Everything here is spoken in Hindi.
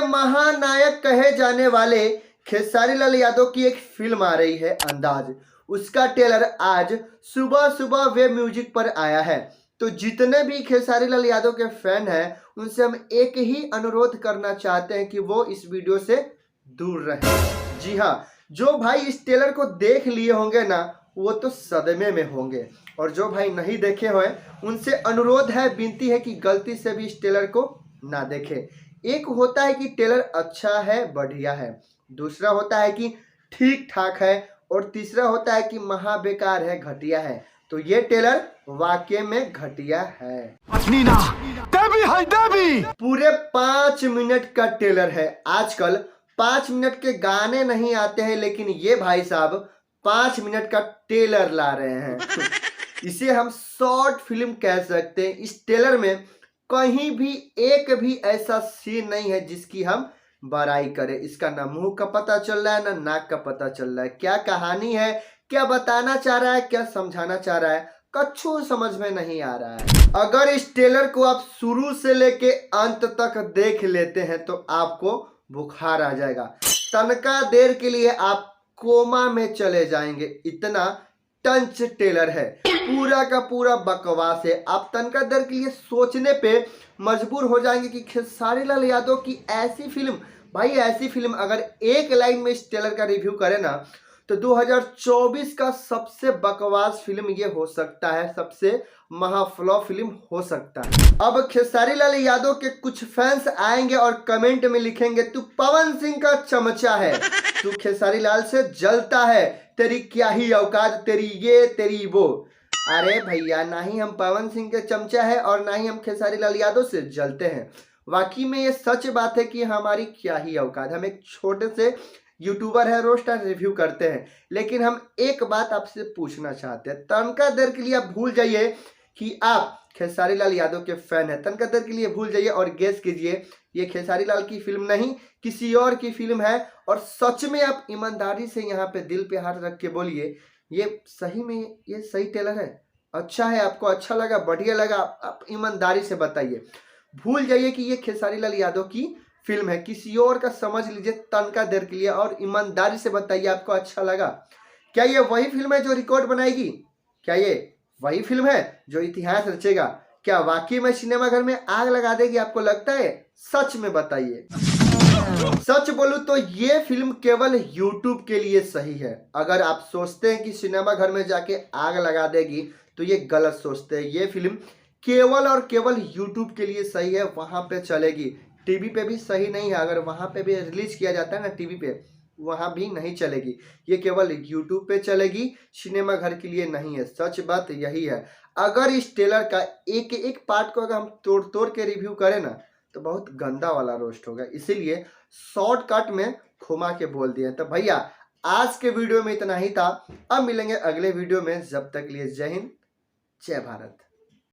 महानायक कहे जाने वाले खेसारी लाल यादव की एक फिल्म आ रही है अंदाज। उसका ट्रेलर आज सुबह सुबह वेब म्यूजिक पर आया है। तो जितने भी खेसारी लाल यादव के फैन हैं उनसे हम एक ही अनुरोध करना चाहते हैं कि वो इस वीडियो से दूर रहे। जी हाँ, जो भाई इस ट्रेलर को देख लिए होंगे ना वो तो सदमे में होंगे, और जो भाई नहीं देखे हुए उनसे अनुरोध है, विनती है कि गलती से भी इस ट्रेलर को ना देखें। एक होता है कि ट्रेलर अच्छा है, बढ़िया है, दूसरा होता है कि ठीक ठाक है, और तीसरा होता है कि महा बेकार है, घटिया है। तो ये ट्रेलर वाकई में घटिया है। पूरे 5 मिनट का ट्रेलर है। आजकल 5 मिनट के गाने नहीं आते हैं, लेकिन ये भाई साहब 5 मिनट का ट्रेलर ला रहे हैं। इसे हम शॉर्ट फिल्म कह सकते हैं। इस ट्रेलर में कहीं भी एक भी ऐसा सीन नहीं है जिसकी हम बड़ाई करें। इसका ना मुंह का पता चल रहा है, ना नाक का पता चल रहा है। क्या कहानी है, क्या बताना चाह रहा है, क्या समझाना चाह रहा है, कच्छू समझ में नहीं आ रहा है। अगर इस ट्रेलर को आप शुरू से लेके अंत तक देख लेते हैं तो आपको बुखार आ जाएगा। तनका देर के लिए आप कोमा में चले जाएंगे, इतना टंच ट्रेलर है। पूरा का पूरा बकवास है। आप तनका देर के लिए सोचने पे मजबूर हो जाएंगे कि खेसारी लाल यादव की ऐसी फिल्म, भाई ऐसी फिल्म अगर एक लाइन में इस ट्रेलर का रिव्यू करे ना तो 2024 का सबसे बकवास फिल्म ये हो सकता है, सबसे महाफ्लॉप फिल्म हो सकता है। अब खेसारी लाल यादव के कुछ फैंस आएंगे और कमेंट में लिखेंगे तू पवन सिंह का चमचा है, तू खेसारी लाल से जलता है, तेरी क्या ही औकात, तेरी ये तेरी वो। अरे भैया, ना ही हम पवन सिंह के चमचा है और ना ही हम खेसारी लाल यादव से जलते हैं। वाकई में ये सच बात है कि हमारी क्या ही औकात। हम एक छोटे से यूट्यूबर है, रोस्टर रिव्यू करते हैं, लेकिन हम एक बात आपसे पूछना चाहते हैं। तनका देर के लिए आप भूल जाइए कि आप खेसारी लाल यादव के फैन हैं। तनका देर के लिए भूल जाइए और गेस कीजिए ये खेसारी लाल की फिल्म नहीं किसी और की फिल्म है। और सच में आप ईमानदारी से यहाँ पे दिल पे हाथ रख के बोलिए ये सही में ये सही ट्रेलर है, अच्छा है, आपको अच्छा लगा, बढ़िया लगा? आप ईमानदारी से बताइए। भूल जाइए कि ये खेसारी लाल यादव की फिल्म है, किसी और का समझ लीजिए तनका देर के लिए, और ईमानदारी से बताइए आपको अच्छा लगा? क्या ये वही फिल्म है जो रिकॉर्ड बनाएगी? क्या ये वही फिल्म है जो इतिहास रचेगा? क्या वाकई में सिनेमाघर में आग लगा देगी? आपको लगता है? सच में बताइए। सच बोलूं तो ये फिल्म केवल YouTube के लिए सही है। अगर आप सोचते हैं कि सिनेमाघर में जाके आग लगा देगी तो ये गलत सोचते हैं। ये फिल्म केवल और केवल YouTube के लिए सही है, वहां पे चलेगी। टीवी पे भी सही नहीं है। अगर वहां पे भी रिलीज किया जाता है ना टीवी पे, वहां भी नहीं चलेगी। ये केवल YouTube पे चलेगी, सिनेमाघर के लिए नहीं है। सच बात यही है। अगर इस ट्रेलर का एक एक पार्ट को अगर हम तोड़ तोड़ के रिव्यू करें ना तो बहुत गंदा वाला रोस्ट होगा, इसीलिए शॉर्टकट में घुमा के बोल दिया। तो भैया आज के वीडियो में इतना ही था। अब मिलेंगे अगले वीडियो में, जब तक के लिए जय हिंद, जय भारत।